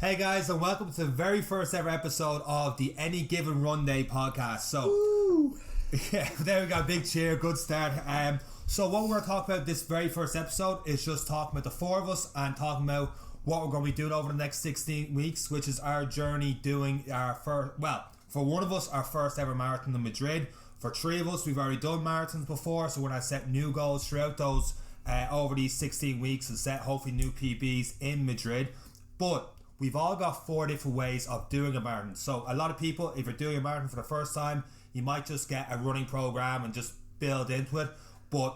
Hey guys, and welcome to the very first ever episode of the Any Given Runday podcast. So, yeah, there we go, big cheer, good start. So what we're talking about this very first episode is just talking about the four of us and talking about what we're going to be doing over the next 16 weeks, which is our journey doing our first, well, for one of us, our first ever marathon in Madrid. For three of us, we've already done marathons before, so we're going to set new goals throughout those over these 16 weeks and set hopefully new PBs in Madrid. But we've all got four different ways of doing a marathon. So a lot of people, if you're doing a marathon for the first time, you might just get a running program and just build into it. But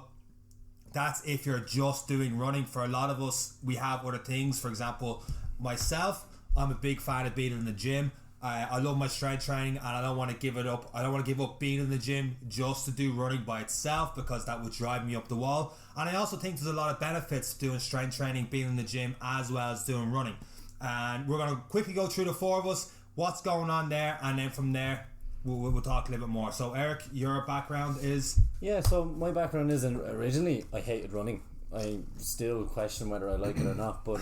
that's if you're just doing running. For a lot of us, we have other things. For example, myself, I'm a big fan of being in the gym. I love my strength training, and I don't want to give it up. I don't want to give up being in the gym just to do running by itself, because that would drive me up the wall. And I also think there's a lot of benefits to doing strength training, being in the gym, as well as doing running. And we're going to quickly go through the four of us, what's going on there, and then from there we'll talk a little bit more. So Eric, your background is? Yeah, so my background is, originally I hated running. I still question whether I like it or not, but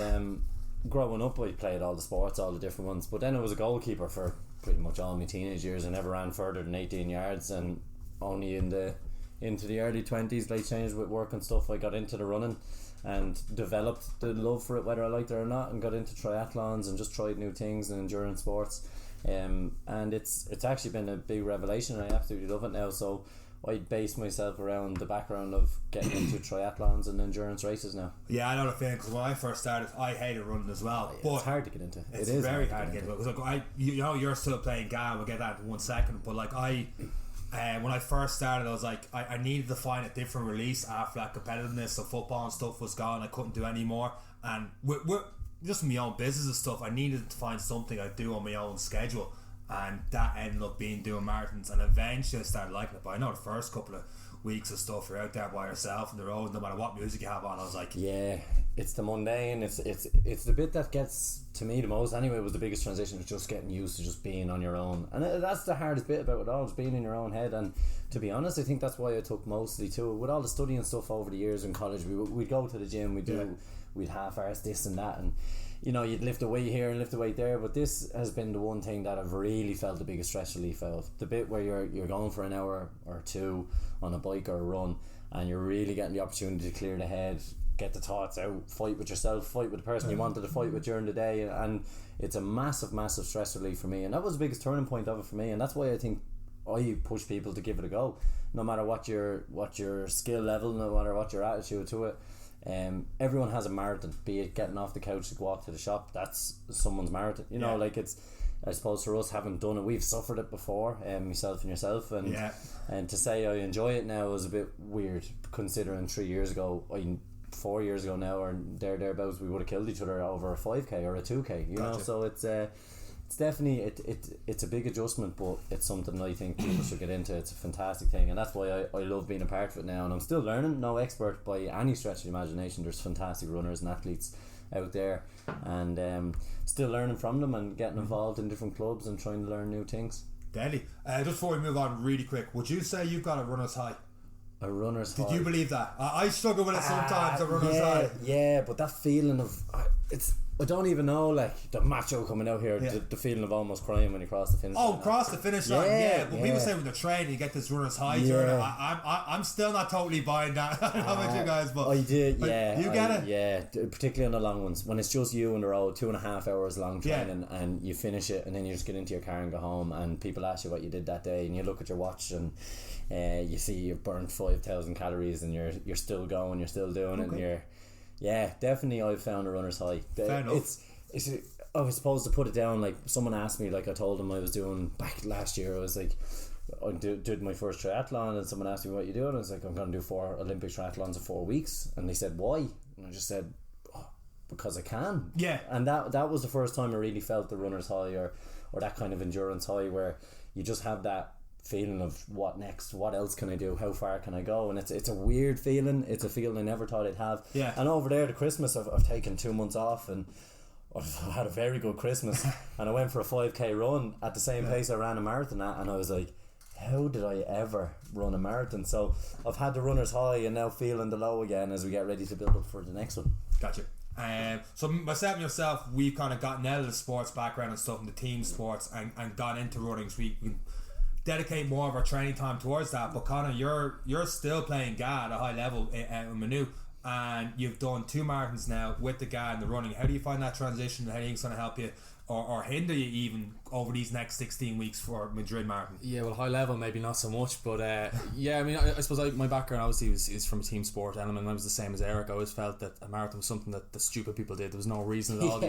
growing up I played all the sports, all the different ones, but then I was a goalkeeper for pretty much all my teenage years. I never ran further than 18 yards, and only into the early 20s, late changed with work and stuff, I got into the running and developed the love for it, whether I liked it or not, and got into triathlons and just tried new things and endurance sports, and it's actually been a big revelation, and I absolutely love it now. So I base myself around the background of getting into triathlons and endurance races now. Yeah, I know the feeling, because when I first started, I hated running as well. Yeah, but it's hard to get into. It's very hard to get into. Because like, you're still playing GAN, we'll get that in 1 second, but like when I first started, I was like, I needed to find a different release after that competitiveness. So football and stuff was gone, I couldn't do any more, and we're just my own business and stuff, I needed to find something I do on my own schedule, and that ended up being doing marathons. And eventually I started liking it. But I know the first couple of weeks of stuff, you're out there by yourself on the road, no matter what music you have on, I was like, yeah, it's the mundane, it's the bit that gets to me the most anyway. It was the biggest transition, was just getting used to just being on your own, and that's the hardest bit about it all, is being in your own head. And to be honest, I think that's why I took mostly to it. With all the studying stuff over the years in college, we'd go to the gym, we'd half-arse this and that, and you know, you'd lift a weight here and lift a weight there. But this has been the one thing that I've really felt the biggest stress relief of. The bit where you're going for an hour or two on a bike or a run, and you're really getting the opportunity to clear the head, get the thoughts out, fight with yourself, fight with the person you wanted to fight with during the day. And it's a massive stress relief for me, and that was the biggest turning point of it for me. And that's why I think I push people to give it a go, no matter what your skill level, no matter what your attitude to it. Everyone has a marathon, be it getting off the couch to go walk to the shop. That's someone's marathon, you know. Like, it's, I suppose for us, having done it, we've suffered it before, myself and yourself, and to say I enjoy it now is a bit weird, considering 4 years ago now, or thereabouts, we would have killed each other over a 5k or a 2k, you know. So it's definitely it's a big adjustment, but it's something I think people should get into. It's a fantastic thing, and that's why I love being a part of it now. And I'm still learning, no expert by any stretch of the imagination. There's fantastic runners and athletes out there, and still learning from them and getting involved in different clubs and trying to learn new things. Deadly. Just before we move on really quick, would you say you've got a runner's high? A runner's high? Did you believe that? I struggle with it sometimes, a runner's high. Yeah, but that feeling of I don't even know, like the macho coming out here, the feeling of almost crying when you cross the finish line. Oh, cross the finish line, but people say when they're training you get this runner's high journey. I'm still not totally buying that. I don't know about you guys, but I did, you get it? Yeah, particularly on the long ones, when it's just you on the road, 2.5 hours long training, and you finish it, and then you just get into your car and go home, and people ask you what you did that day, and you look at your watch, and you see you've burned 5,000 calories, and you're still going, you're still doing it, and you're... Yeah, definitely I've found a runner's high. Fair enough. It's I was supposed to put it down, like someone asked me, like I told them I was doing back last year, I was like, I did my first triathlon, and someone asked me what you doing, I was like, I'm going to do 4 Olympic triathlons in 4 weeks, and they said, why? And I just said, because I can. Yeah. And that was the first time I really felt the runner's high, or that kind of endurance high, where you just have that feeling of what next, what else can I do, how far can I go, and it's a weird feeling. It's a feeling I never thought I'd have. And over there, the Christmas, I've taken 2 months off, and I've had a very good Christmas. And I went for a 5k run at the same pace I ran a marathon at, and I was like, how did I ever run a marathon? So I've had the runner's high, and now feeling the low again as we get ready to build up for the next one. Gotcha. So myself and yourself, we've kind of gotten out of the sports background and stuff, and the team sports, and gone into running. So we dedicate more of our training time towards that. But Conor, you're still playing GA at a high level in Manu, and you've done 2 marathons now with the GA and the running. How do you find that transition? How do you think it's going to help you or hinder you even over these next 16 weeks for Madrid Marathon? Yeah, well, high level maybe not so much, but yeah, I mean, I suppose my background obviously is from a team sport element. I was the same as Eric. I always felt that a marathon was something that the stupid people did. There was no reason at all.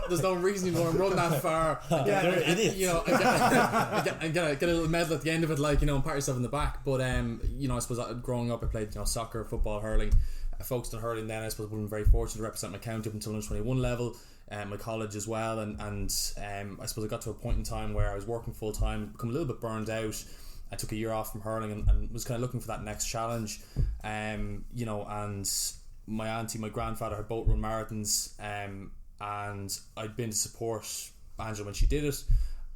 There's no reason you want to run that far. Yeah, they're idiots. You know, and get a little medal at the end of it, like, you know, and pat yourself in the back. But you know, I suppose growing up, I played, you know, soccer, football, hurling. I focused on hurling then. I suppose I've been very fortunate to represent my county up until under 21 level. My college as well, and I suppose I got to a point in time where I was working full time, become a little bit burned out. I took a year off from hurling and was kind of looking for that next challenge. You know, and my grandfather had both run marathons, and I'd been to support Angela when she did it,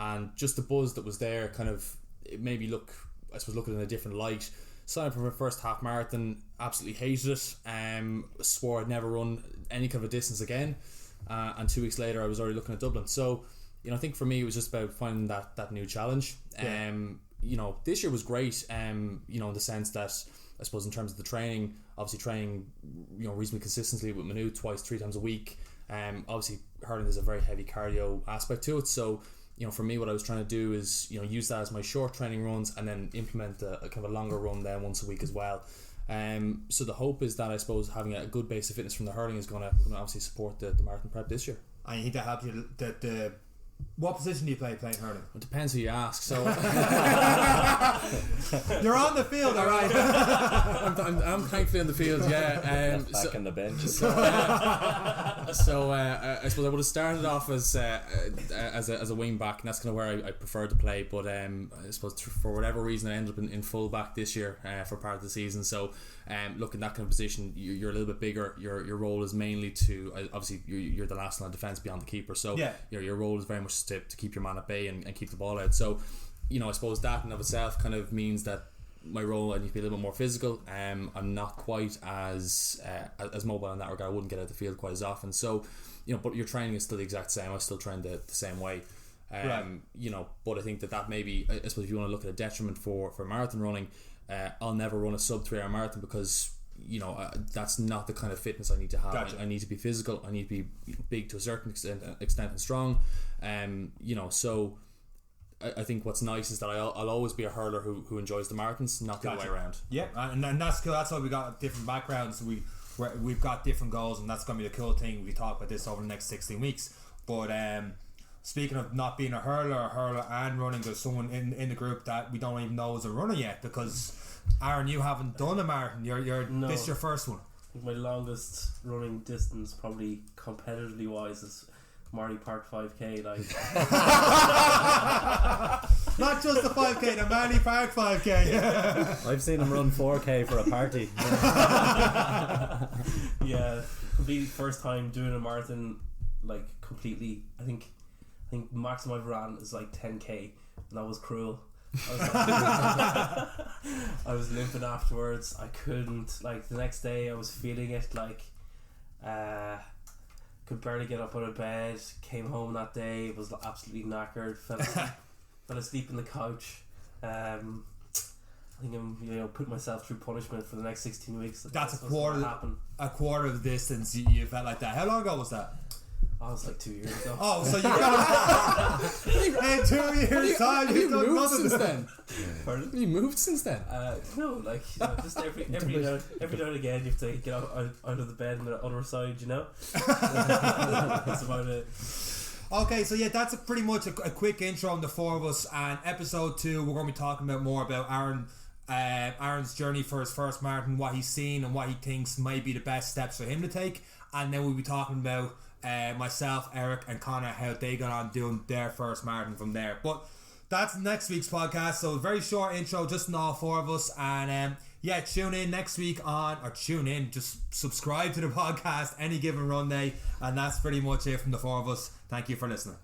and just the buzz that was there kind of, it made me look, I suppose, look at it in a different light. Signed up for my first half marathon, absolutely hated it, swore I'd never run any kind of a distance again. And 2 weeks later I was already looking at Dublin. So, you know, I think for me it was just about finding that new challenge. Yeah. You know, this year was great, you know, in the sense that I suppose in terms of the training, obviously training, you know, reasonably consistently with Manu 2-3 times a week. Obviously hurling is a very heavy cardio aspect to it, so, you know, for me what I was trying to do is, you know, use that as my short training runs and then implement a kind of a longer run then once a week as well. So the hope is that I suppose having a good base of fitness from the hurling is going to obviously support the marathon prep this year. And you think that helps you? What position do you play playing hurling? It depends who you ask. So you're on the field, all right. I'm thankfully on the field, yeah. Back on the bench. So I suppose I would have started off as a wing back, and that's kind of where I prefer to play. But I suppose for whatever reason I ended up in full back this year for part of the season. So look, in that kind of position, you're a little bit bigger. Your role is mainly to obviously you're the last line of defence beyond the keeper. So yeah. Your role is very much to keep your man at bay and keep the ball out. So, you know, I suppose that in of itself kind of means that my role, I need to be a little bit more physical. I'm not quite as mobile in that regard. I wouldn't get out the field quite as often. So, you know, but your training is still the exact same. I still train the same way. Right. You know, but I think that maybe, I suppose if you want to look at a detriment for marathon running, I'll never run a sub 3 hour marathon because, you know, that's not the kind of fitness I need to have. Gotcha. I need to be physical. I need to be big to a certain extent and strong. You know, so I think what's nice is that I'll always be a hurler who enjoys the marathons, not the other way around. Yeah, and that's cool. That's why we got different backgrounds. We've got different goals, and that's going to be the cool thing. We talk about this over the next 16 weeks. But speaking of not being a hurler and running, there's someone in the group that we don't even know is a runner yet, because Aaron, you haven't done a marathon. No. This is your first one. My longest running distance, probably competitively wise, is Marley Park 5k. Like, not just the 5k, the Marley Park 5k. I've seen him run 4k for a party. Yeah, completely first time doing a marathon, like completely. I think maximum I've ran is like 10k, and that was cruel. I was limping afterwards. I couldn't, like, the next day I was feeling it, like could barely get up out of bed. Came home that day, was absolutely knackered, fell asleep in the couch. I think I'm, you know, putting myself through punishment for the next 16 weeks. That's a quarter of the distance you felt like that. How long ago was that? Oh, it's like 2 years ago. Oh, so you got in 2 years time you've done moved nothing since then? Pardon? Have you moved since then? No, like, you know, just every now and again you have to get out of the bed on the other side, you know. That's about it. Okay, so yeah, that's pretty much a quick intro on the four of us. And episode 2, we're going to be talking about more about Aaron's journey for his first marathon, what he's seen and what he thinks might be the best steps for him to take. And then we'll be talking about myself, Eric and Conor, how they got on doing their first marathon from there. But that's next week's podcast, so a very short intro, just in all four of us. And yeah, tune in next week just subscribe to the podcast, Any Given Runday. And that's pretty much it from the four of us. Thank you for listening.